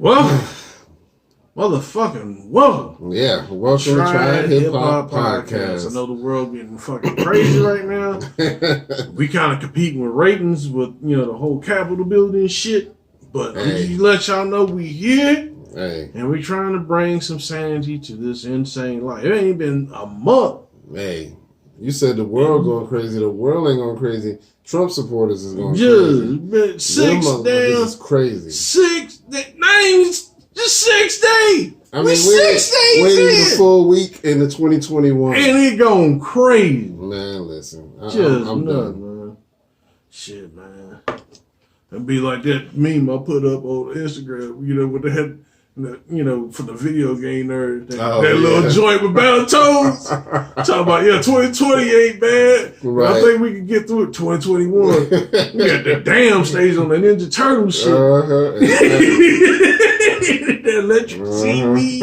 Well, motherfucking welcome. Yeah, welcome to Try Hip Hop Podcast. I know the world getting fucking crazy right now. We kind of competing with ratings with, the whole Capitol building shit. But we just let y'all know we here. And we trying to bring some sanity to this insane life. It ain't been a month. Hey, you said the world going crazy. The world ain't going crazy. Trump supporters is going crazy. Been 6 days. This is crazy. 6 days. Just 6 days. I mean, we 6 days waiting a full week into 2021. And it going crazy. Man, listen. I'm done, man. Shit, man. It'd be like that meme I put up on Instagram, with the head, for the video game nerd. That little joint with Battletoads. Talking about, 2020 ain't bad. Right. I think we can get through it 2021. We got the damn stage on the Ninja Turtle shit. That electric TV.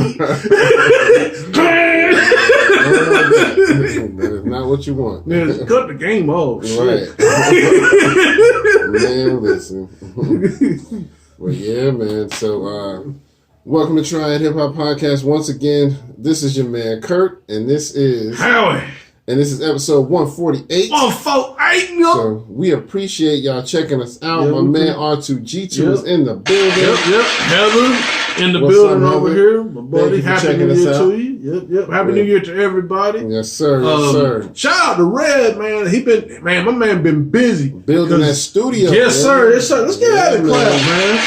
That is not what you want. Man, cut the game off. Right. Man, listen. Well, yeah, man. So, welcome to Try Hip Hop Podcast. Once again, this is your man, Kurt, and this is... Howie. And this is episode 148. 148, yo. So, we appreciate y'all checking us out. My man R2G2 is in the building. Yep. Heather in the building over here. My buddy, happy New Year to you. Yep. Happy New Year to everybody. Yes, sir. Yes, sir. Shout out to Red, man. My man been busy. Building that studio. Yes, sir. Yes, sir. Let's get out of the clap, man.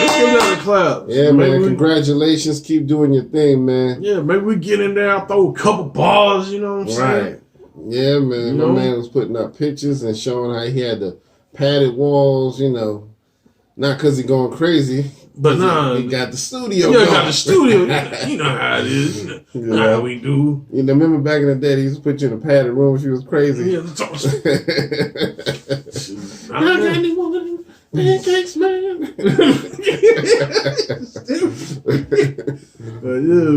Let's give another clap. Yeah, man. Congratulations. Keep doing your thing, man. Yeah, maybe we get in there, throw a couple bars, you know what I'm saying? Right. Yeah, man. My man was putting up pictures and showing how he had the padded walls, not because he going crazy. But nah. He got the studio. Yeah, got the studio. You know how it is. You know how we do. Remember back in the day, he used to put you in a padded room if you was crazy. Yeah, I got any more of them pancakes, man. Yeah,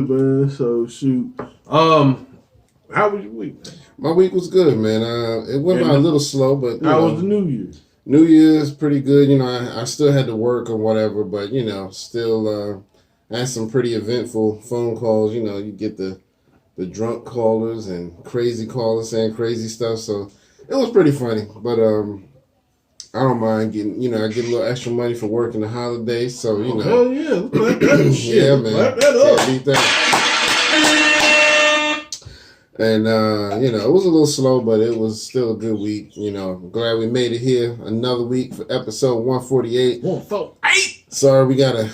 man. So, shoot. How was your week? My week was good, man. It went by a little slow, but how was the New Year? New Year's pretty good. I still had to work or whatever, but still had some pretty eventful phone calls. You get the drunk callers and crazy callers saying crazy stuff. So it was pretty funny, but I don't mind getting. I get a little extra money for working the holidays. So hell yeah, clap that shit. Yeah, man. Clap that up. Can't beat that. And, it was a little slow, but it was still a good week. I'm glad we made it here. Another week for episode 148. 148. Sorry, we got to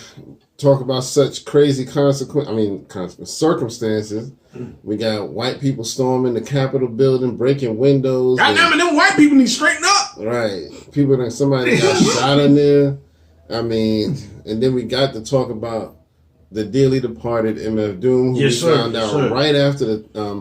talk about such crazy circumstances. We got white people storming the Capitol building, breaking windows. Goddamn it, them white people need to straighten up. Right. Somebody got shot in there. And then we got to talk about the dearly departed MF Doom, who we found out right after the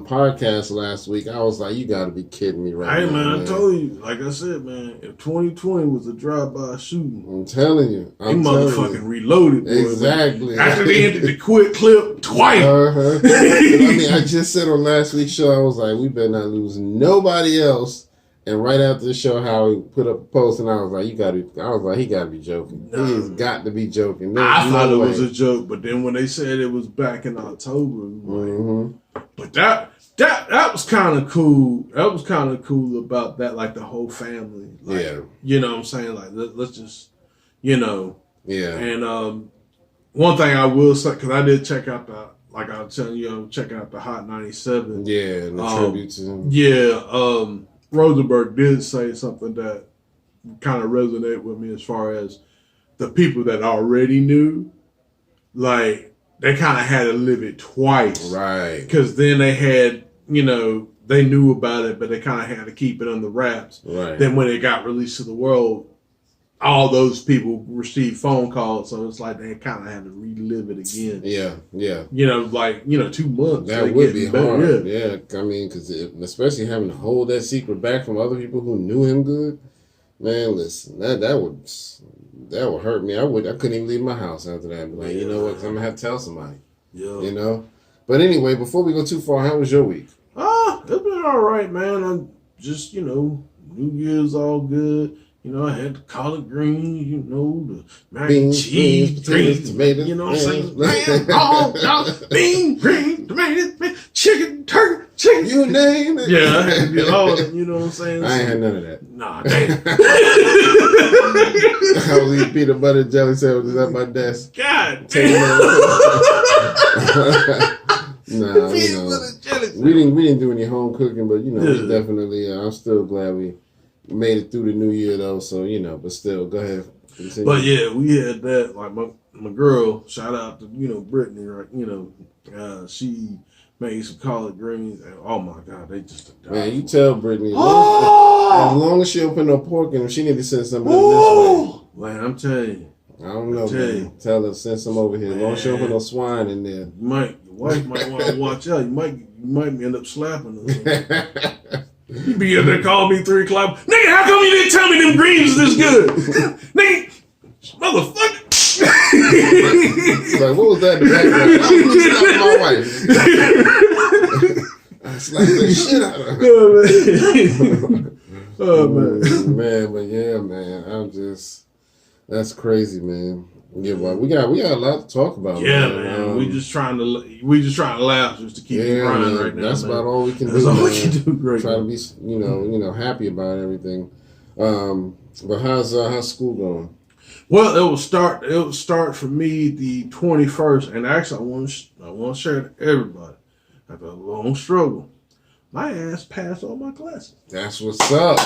podcast last week. I was like, you got to be kidding me right now. Hey, man, I told you, like I said, man, if 2020 was a drive-by shooting, I'm telling you. They motherfucking reloaded, boy. Exactly. Man. After they ended the quick clip twice. I just said on last week's show, I was like, we better not lose nobody else. And right after the show, Howie put up a post, and I was like, he got to be joking. Nah. He's got to be joking. I thought it was a joke, but then when they said it was back in October, but that was kind of cool. That was kind of cool about that, like the whole family. Like, you know what I'm saying? Like, let's just, Yeah. And one thing I will say, because I did check out like I was telling you, check out the Hot 97. Yeah, and the tribute to him. Yeah, Rosenberg did say something that kind of resonated with me as far as the people that already knew, like, they kind of had to live it twice. Right. Because then they had, they knew about it, but they kind of had to keep it under wraps. Right. Then when it got released to the world, all those people received phone calls, so it's like they kind of had to relive it again. Yeah. 2 months. That would be hard. Yeah. Because especially having to hold that secret back from other people who knew him good. Man, listen, that would hurt me. I couldn't even leave my house after that. Like, you know what? I'm gonna have to tell somebody. Yeah. But anyway, before we go too far, how was your week? It's been all right, man. I'm just, New Year's all good. You know, I had the collard greens, you know, the mac and Beans, cheese, potatoes, tomatoes, you know what I'm saying? Beans, greens, tomatoes, chicken, turkey, chicken. You name it. Yeah, I had to get all of them, you know what I'm saying? I ain't had none of that. Nah, damn. I was eating peanut butter and jelly sandwiches at my desk. God damn. Nah, we didn't do any home cooking, but we definitely. I'm still glad we made it through the new year though. So but still, go ahead. Continue. But yeah, we had that. Like my girl, shout out to Brittany, right? She made some collard greens, and oh my God, they just man. You tell Brittany, as long as she open up pork, and she need to send some of them this way. Man, I'm telling you. I don't know, man. Tell her send some over here. As long as she open no swine in there. Your wife might want to watch out. You might end up slapping her. You be in there calling me 3 o'clock. Nigga, how come you didn't tell me them greens is this good? Nigga, motherfucker. Like, what was that in the background? I slapped the shit out of her. Oh, man. Man, but yeah, man. That's crazy, man. Yeah, well, we got a lot to talk about. Yeah, man. We just trying to laugh just to keep it running right now. That's about all we can do. That's all we can do. Great. Try to be, happy about everything. But how's school going? Well, it will start for me the 21st, and actually, I want to share it to everybody. After a long struggle, my ass passed all my classes. That's what's up.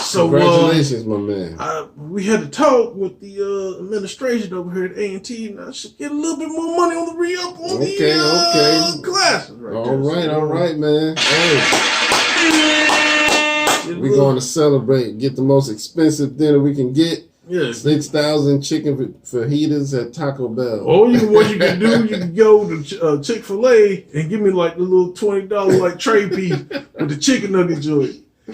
So congratulations, my man. We had to talk with the administration over here at A&T, and I should get a little bit more money on the re-up on the classes. All right, man. Hey. We're going to celebrate. Get the most expensive dinner we can get. Yeah. 6,000 chicken fajitas at Taco Bell. Or what you can do, you can go to Chick-fil-A and give me like the little $20 like tray piece with the chicken nugget joint. The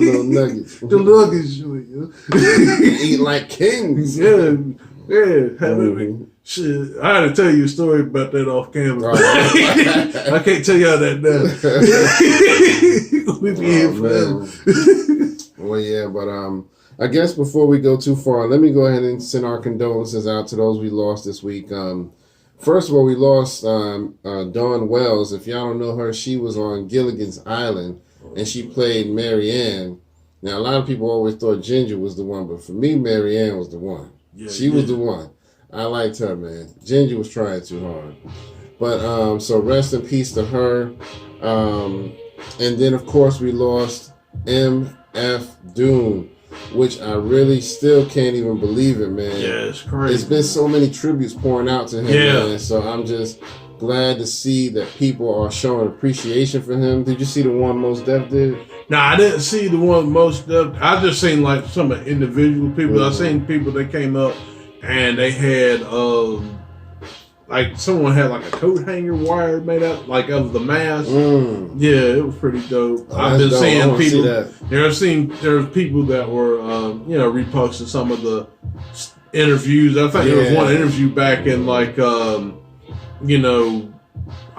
little nuggets. The nuggets joint. Eat like kings. Yeah. Shit, I had to tell you a story about that off camera. I can't tell y'all that now. We be here forever. Well, yeah, but I guess before we go too far, let me go ahead and send our condolences out to those we lost this week. First of all, we lost Dawn Wells. If y'all don't know her, she was on Gilligan's Island, and she played Mary Ann. Now, a lot of people always thought Ginger was the one, but for me, Mary Ann was the one. Yeah, she was the one. I liked her, man. Ginger was trying too hard. But, so rest in peace to her. And then, of course, we lost M.F. Doom, which I really still can't even believe it, man. Yeah, it's crazy. There's been so many tributes pouring out to him, man. So I'm just glad to see that people are showing appreciation for him. Did you see the one Mos Def did? No, I didn't see the one Mos Def. I just seen like some individual people. Mm-hmm. I seen people that came up and they had like someone had like a coat hanger wire made out like of the mask. Yeah, it was pretty dope. I've been seeing people. There's people that were reposting some of the interviews. I think there was one interview back in like I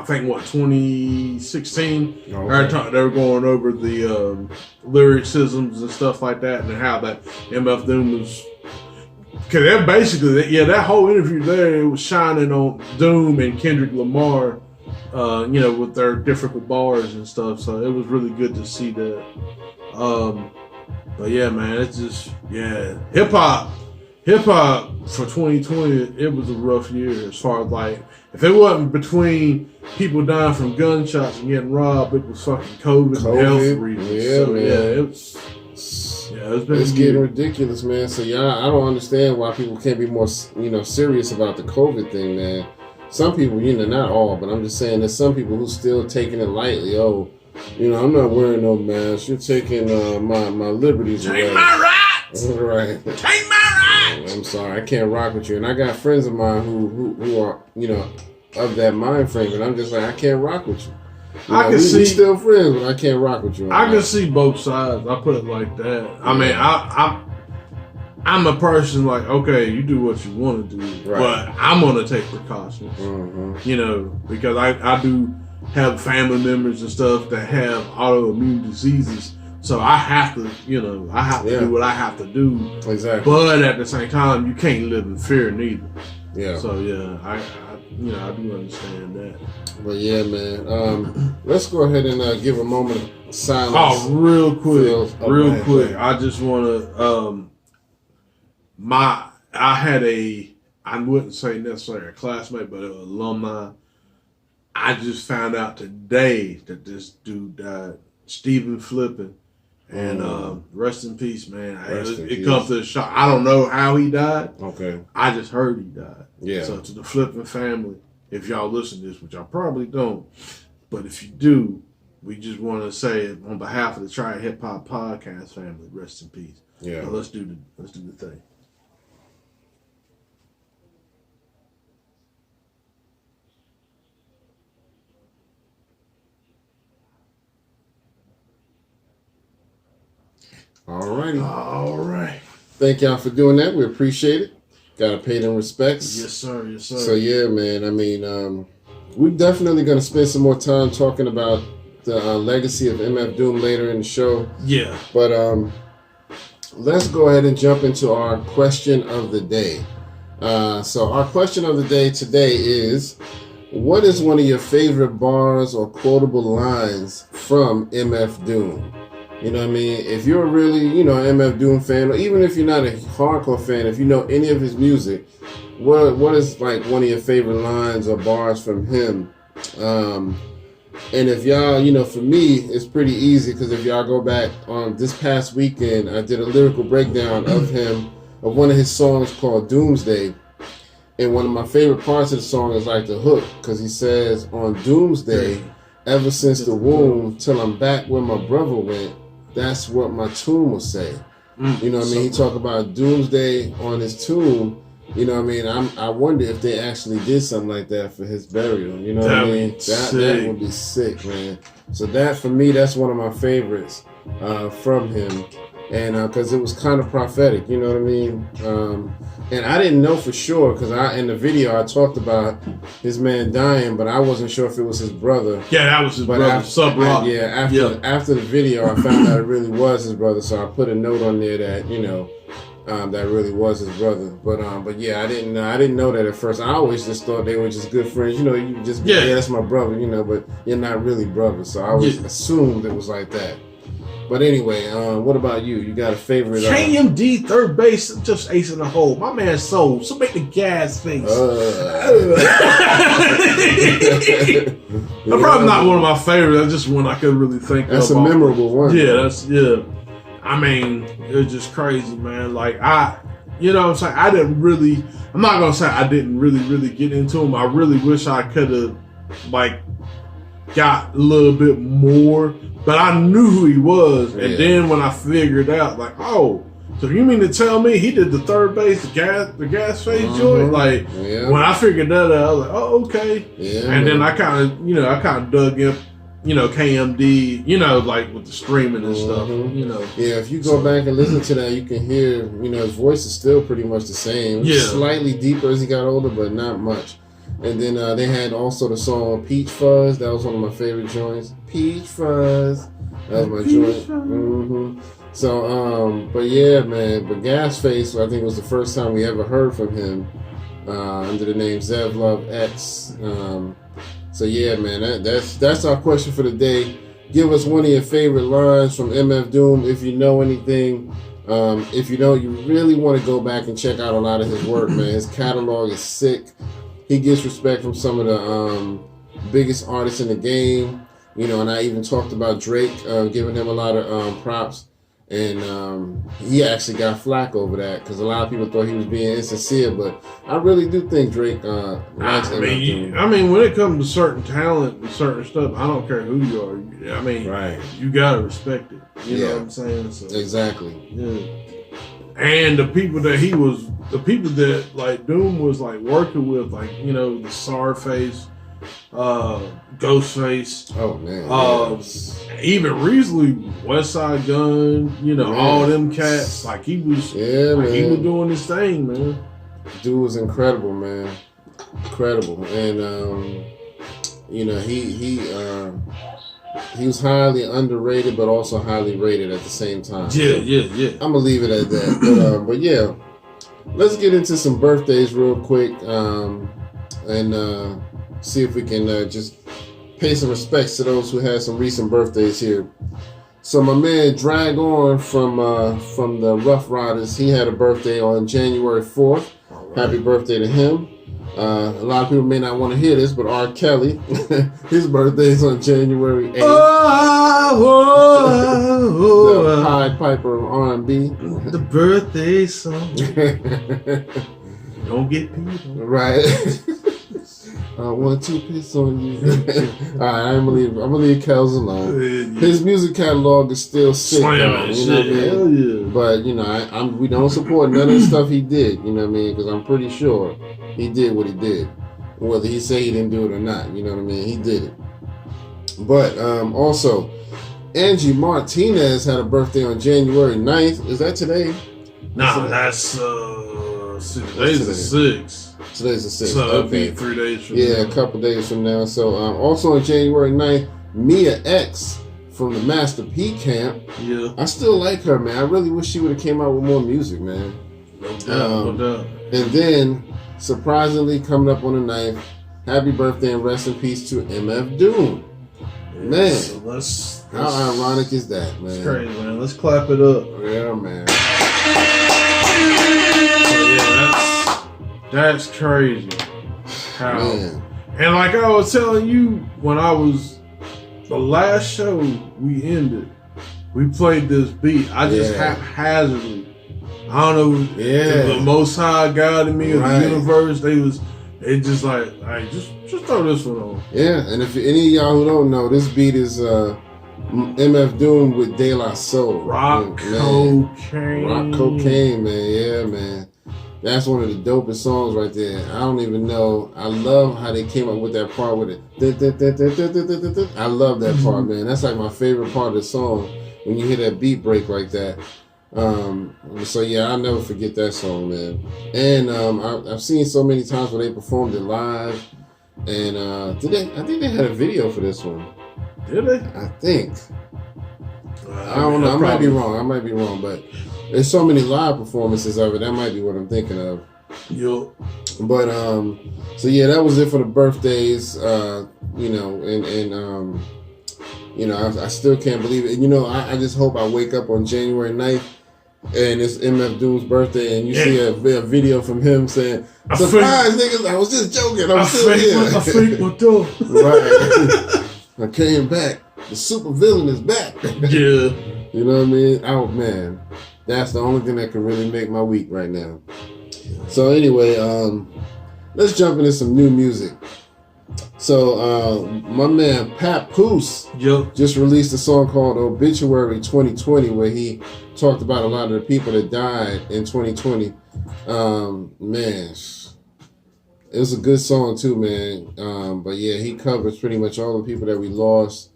think 2016. Okay. They were going over the lyricisms and stuff like that, and how that MF Doom was. Because they're basically, that whole interview there, it was shining on Doom and Kendrick Lamar, with their different bars and stuff. So it was really good to see that. But yeah, man, it's just, hip hop for 2020, it was a rough year as far as like, if it wasn't between people dying from gunshots and getting robbed, it was fucking COVID and health reasons. Yeah, so, man. It's getting ridiculous, man. So I don't understand why people can't be more, serious about the COVID thing, man. Some people, not all, but I'm just saying there's some people who still taking it lightly. Oh, I'm not wearing no mask. You're taking my liberties away. Take my rights. Right. Take my rights. I'm sorry, I can't rock with you. And I got friends of mine who are, of that mind frame, and I'm just like, I can't rock with you. I can see still friends, but I can't rock with you. I can see both sides. I put it like that. I mean, I'm a person like, okay, you do what you want to do, but I'm gonna take precautions. Because I do have family members and stuff that have autoimmune diseases. So I have to, I have to do what I have to do. Exactly. But at the same time, you can't live in fear neither. Yeah. So yeah, I do understand that. But yeah, man. Let's go ahead and give a moment of silence. Oh, real quick. I just want to. I had I wouldn't say necessarily a classmate, but an alumni. I just found out today that this dude died, Stephen Flippin. And rest in peace, man. It comes to the shock. I don't know how he died. Okay. I just heard he died. Yeah. So to the Flippin family, if y'all listen to this, which y'all probably don't, but if you do, we just want to say it on behalf of the Try Hip Hop Podcast family, rest in peace. Yeah. Now let's do the thing. All right. Thank y'all for doing that. We appreciate it. Gotta pay them respects. Yes, sir. Yes, sir. So yeah, man. I mean, we're definitely gonna spend some more time talking about the legacy of MF Doom later in the show. Yeah. But let's go ahead and jump into our question of the day. So our question of the day today is, what is one of your favorite bars or quotable lines from MF Doom? You know what I mean? If you're really, MF Doom fan, or even if you're not a hardcore fan, if you know any of his music, what is like one of your favorite lines or bars from him? And if y'all, for me, it's pretty easy because if y'all go back on this past weekend, I did a lyrical breakdown of one of his songs called Doomsday. And one of my favorite parts of the song is like the hook, because he says, on Doomsday, ever since the womb, till I'm back where my brother went, that's what my tomb will say. You know what I mean? He talk about Doomsday on his tomb. You know what I mean? I wonder if they actually did something like that for his burial. You know what I mean? That would be sick, man. So that, for me, that's one of my favorites from him. And because it was kind of prophetic, you know what I mean? And I didn't know for sure, because in the video I talked about his man dying, but I wasn't sure if it was his brother. Yeah, that was his brother. After the video, I found out it really was his brother, so I put a note on there that that really was his brother. But yeah, I didn't know that at first. I always just thought they were just good friends. You just be, yeah, that's my brother. But you're not really brothers. So I always assumed it was like that. But anyway, what about you? You got a favorite? KMD, third base, just ace in the hole. My man's sold. So make the gas face. I'm probably not one of my favorites. That's just one I could really think of. That's a memorable one. Yeah, I mean, it was just crazy, man. Like, you know what I'm saying? I'm not going to say I didn't really get into him. I really wish I could have, got a little bit more. But I knew who he was, and then when I figured out, so you mean to tell me he did the third base, the gas face joint? When I figured that out, I was like, oh, okay. Yeah, and then I kind of dug in, KMD, with the screaming and stuff, Yeah, if you go back and listen to that, you can hear, his voice is still pretty much the same. Yeah. Slightly deeper as he got older, but not much. And then they had also the song Peach Fuzz. That was one of my favorite joints. Peach Fuzz. That was my joint. So, but yeah, man. But Gasface, I think, was the first time we ever heard from him under the name Zev Love X. So yeah, man. That's our question for the day. Give us one of your favorite lines from MF Doom if you know anything. If you don't, you really want to go back and check out a lot of his work, man. His catalog is sick. He gets respect from some of the biggest artists in the game, and I even talked about Drake, giving him a lot of props, and he actually got flack over that because a lot of people thought he was being insincere, but I really do think Drake likes him. I mean, when it comes to certain talent and certain stuff, I don't care who you are. I mean, you gotta respect it. You know what I'm saying? So, exactly. Yeah. And the people that Doom was working with, the Sarface, Ghostface. Oh man. Even recently, West Side Gun. All them cats. He was. Yeah, man. He was doing his thing, man. Dude was incredible, man. Incredible, and he he was highly underrated, but also highly rated at the same time. Yeah. I'm gonna leave it at that. But yeah, let's get into some birthdays real quick, and see if we can just pay some respects to those who had some recent birthdays here. So my man Drag On from the Rough Riders, he had a birthday on January 4th. Right. Happy birthday to him. A lot of people may not want to hear this, but R. Kelly, his birthday is on January 8th. The Pied Piper of R&B. The birthday song. Don't get people. Right. I want to piss on you. All right, I'm gonna leave Kels alone. His music catalog is still sick, though, you know what I mean? Hell yeah. But you know, we don't support none of the stuff he did. You know what I mean? Because I'm pretty sure he did what he did, whether he say he didn't do it or not. You know what I mean? He did it. But also, Angie Martinez had a birthday on January 9th. Is that today? Nah, that's today's the 6th. Today's the 6th. So that'll okay. be 3 days from now. now. A couple days from now. So also on January 9th, Mia X from the Master P camp. Yeah. I still like her, man. I really wish she would have came out with more music, man. No doubt, no doubt. And then, surprisingly, coming up on the 9th, happy birthday and rest in peace to MF Doom. Yeah, Man, so how ironic is that, man? It's crazy, man. Let's clap it up. Yeah, man. That's crazy. How? Man. And like I was telling you when I was the last show we ended, we played this beat. I just haphazardly, I don't know, the Most High God in me or the universe, they just like, hey, just throw this one on. Yeah, and if any of y'all who don't know, this beat is MF Doom with De La Soul. Rock cocaine, man. Yeah, man. That's one of the dopest songs right there. I don't even know. I love how they came up with that part with it. I love that part, man. That's like my favorite part of the song when you hear that beat break like that. So yeah, I'll never forget that song, man. And I've seen so many times where they performed it live. And I think they had a video for this one. Did they? I think. I don't know. I might be wrong, but there's so many live performances of it. That might be what I'm thinking of. Yo. But so yeah, that was it for the birthdays. You know, and you know, I still can't believe it. And you know, I just hope I wake up on January 9th and it's MF Doom's birthday, and you see a video from him saying, "Surprise, niggas! I was just joking. I'm still here. I faked my door. Right. I came back. The super villain is back." Yeah. You know what I mean? Oh man, that's the only thing that can really make my week right now. So anyway, let's jump into some new music. So my man Papoose just released a song called Obituary 2020, where he talked about a lot of the people that died in 2020. Man, it was a good song too, man. But yeah, he covers pretty much all the people that we lost.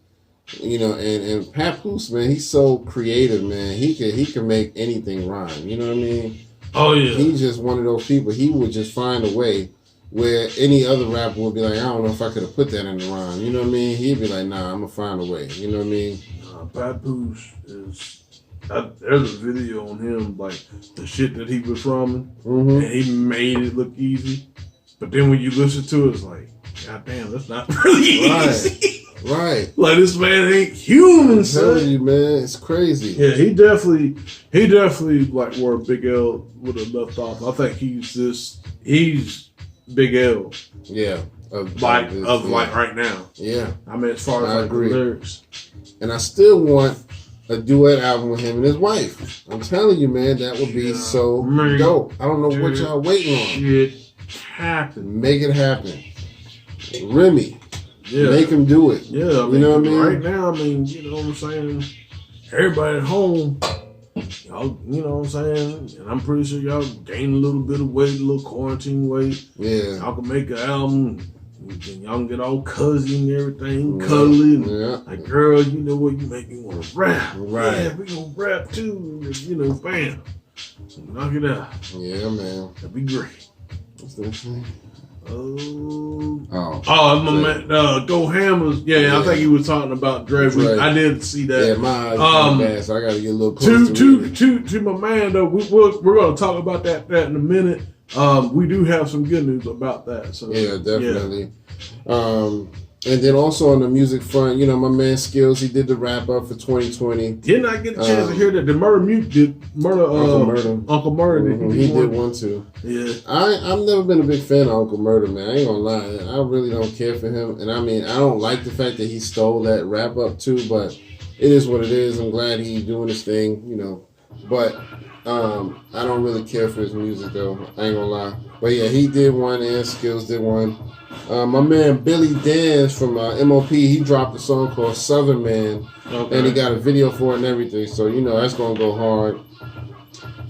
You know, and Papoose, man, he's so creative, man. He can make anything rhyme. You know what I mean? Oh yeah. He's just one of those people. He would just find a way where any other rapper would be like, I don't know if I could have put that in the rhyme. You know what I mean? He'd be like, nah, I'm gonna find a way. You know what I mean? Papoose is. There's a video on him, like the shit that he was rhyming, and he made it look easy. But then when you listen to it, it's like, God damn, that's not really easy. Right. Like, this man ain't human, son. I'm telling you, man, it's crazy. Yeah, he definitely like where Big L would have left off. I think he's Big L. Yeah. Like right now. Yeah. I mean, as far as like the lyrics. And I still want a duet album with him and his wife. I'm telling you, man, that would be so dope. I don't know what y'all waiting on. Shit happen. Make it happen. Remy. Yeah. Make him do it. Yeah, I mean, you know what I mean? Right now, I mean, you know what I'm saying? Everybody at home, y'all, you know what I'm saying? And I'm pretty sure y'all gained a little bit of weight, a little quarantine weight. Yeah. Y'all can make an album, and y'all can get all cozy and everything, cuddly. And like, girl, you know what? You make me want to rap. Right. Yeah, we gonna rap too. You know, bam. Knock it out. Yeah, man. That'd be great. What's that thing? My man, Go Hammers. Yeah, I think he was talking about Dre. I did see that. Yeah, my eyes bad, so I gotta get a little closer to my man though. We're gonna talk about that in a minute. We do have some good news about that. So yeah, definitely. And then also on the music front, you know, my man Skills, he did the wrap up for 2020. Didn't I get a chance to hear that? The Uncle Murder. He did one too. Yeah. I've never been a big fan of Uncle Murder, man. I ain't gonna lie. I really don't care for him. And I mean, I don't like the fact that he stole that wrap up too, but it is what it is. I'm glad he's doing his thing, you know. But I don't really care for his music though. I ain't gonna lie. But yeah, he did one and Skills did one. My man Billy Dance from MOP, he dropped a song called Southern Man, and he got a video for it and everything. So you know that's gonna go hard.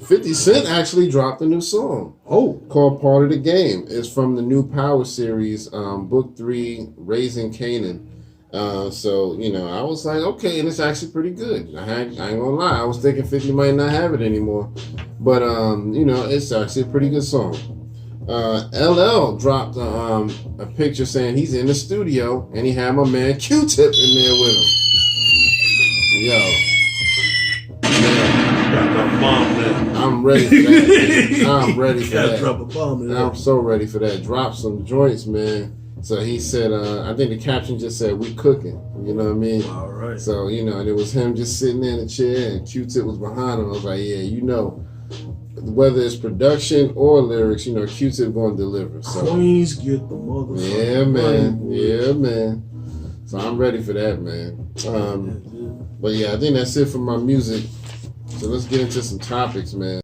50 Cent actually dropped a new song. Called Part of the Game. It's from the new Power series, Book 3, Raising Canaan. So you know I was like, okay, and it's actually pretty good. I ain't gonna lie, I was thinking 50 might not have it anymore, but you know it's actually a pretty good song. LL dropped a picture saying he's in the studio and he had my man Q-Tip in there with him. I'm ready for that. I'm ready for that. Drop a bomb in I'm so ready for that. Drop some joints, man. So he said, I think the caption just said, "We cooking." You know what I mean? All right. So you know, and it was him just sitting there in a chair and Q-Tip was behind him. I was like, yeah, you know. Whether it's production or lyrics, you know, Q-Tip going to deliver. So. Queens get the motherfucker. Yeah, man. Yeah, man. So I'm ready for that, man. But yeah, I think that's it for my music. So let's get into some topics, man.